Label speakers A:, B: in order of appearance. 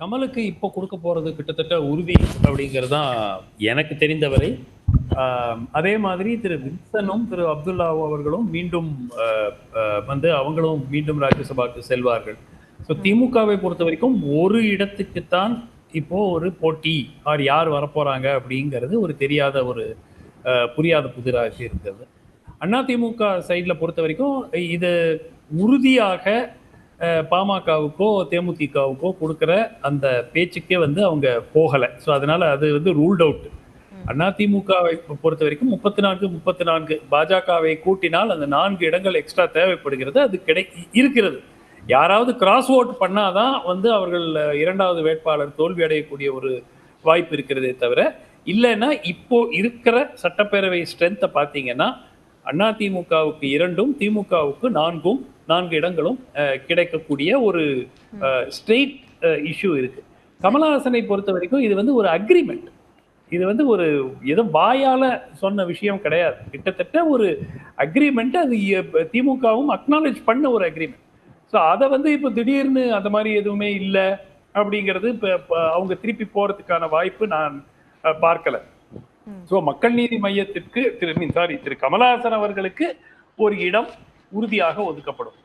A: கமலுக்கு இப்போ கொடுக்க போறது கிட்டத்தட்ட உறுதி அப்படிங்கிறது தான் எனக்கு தெரிந்தவரை. அதே மாதிரி திரு வில்சனும் திரு அப்துல்லாவோ அவர்களும் மீண்டும் வந்து அவங்களும் மீண்டும் ராஜ்யசபாக்கு செல்வார்கள். ஸோ திமுகவை பொறுத்த வரைக்கும் ஒரு இடத்துக்குத்தான் இப்போ ஒரு போட்டி, யார் வரப்போறாங்க அப்படிங்கிறது ஒரு தெரியாத ஒரு புரியாத புதிராக இருக்கிறது. அதிமுக சைட்ல பொறுத்த வரைக்கும் இது உறுதியாக பாமகவுக்கோ தேமுதிகவுக்கோ கொடுக்குற அந்த பேச்சுக்கே வந்து அவங்க போகலை. ஸோ அதனால அது வந்து ரூல்ட் அவுட். அதிமுகவை பொறுத்த வரைக்கும் 34 பாஜகவை கூட்டினால் அந்த 4 இடங்கள் எக்ஸ்ட்ரா தேவைப்படுகிறது. அது இருக்கிறது. யாராவது கிராஸ் ஓட் பண்ணாதான் வந்து அவர்கள் இரண்டாவது வேட்பாளர் தோல்வி அடையக்கூடிய ஒரு வாய்ப்பு இருக்கிறதே தவிர, இல்லைன்னா இப்போ இருக்கிற சட்டப்பேரவை ஸ்ட்ரென்த்தை பார்த்தீங்கன்னா அதிமுகவுக்கு 2ம் திமுகவுக்கு 4 இடங்களும் கிடைக்கக்கூடிய ஒரு ஸ்ட்ரெயிட் இஷ்யூ இருக்கு. கமலஹாசனை பொறுத்த வரைக்கும் இது வந்து ஒரு அக்ரிமெண்ட். இது வந்து ஒரு ஏதோ வாயால சொன்ன விஷயம் கிடையாது. கிட்டத்தட்ட ஒரு அக்ரிமெண்ட். அது திமுகவும் அக்னாலேஜ் பண்ண ஒரு அக்ரிமெண்ட். ஸோ அதை வந்து இப்போ திடீர்னு அந்த மாதிரி எதுவுமே இல்லை அப்படிங்கிறது இப்போ அவங்க திருப்பி போறதுக்கான வாய்ப்பு நான் பார்க்கல. ஸோ மக்கள் நீதி மையத்திற்கு திரு கமலஹாசன் அவர்களுக்கு ஒரு இடம் உறுதியாக ஒதுக்கப்படும்.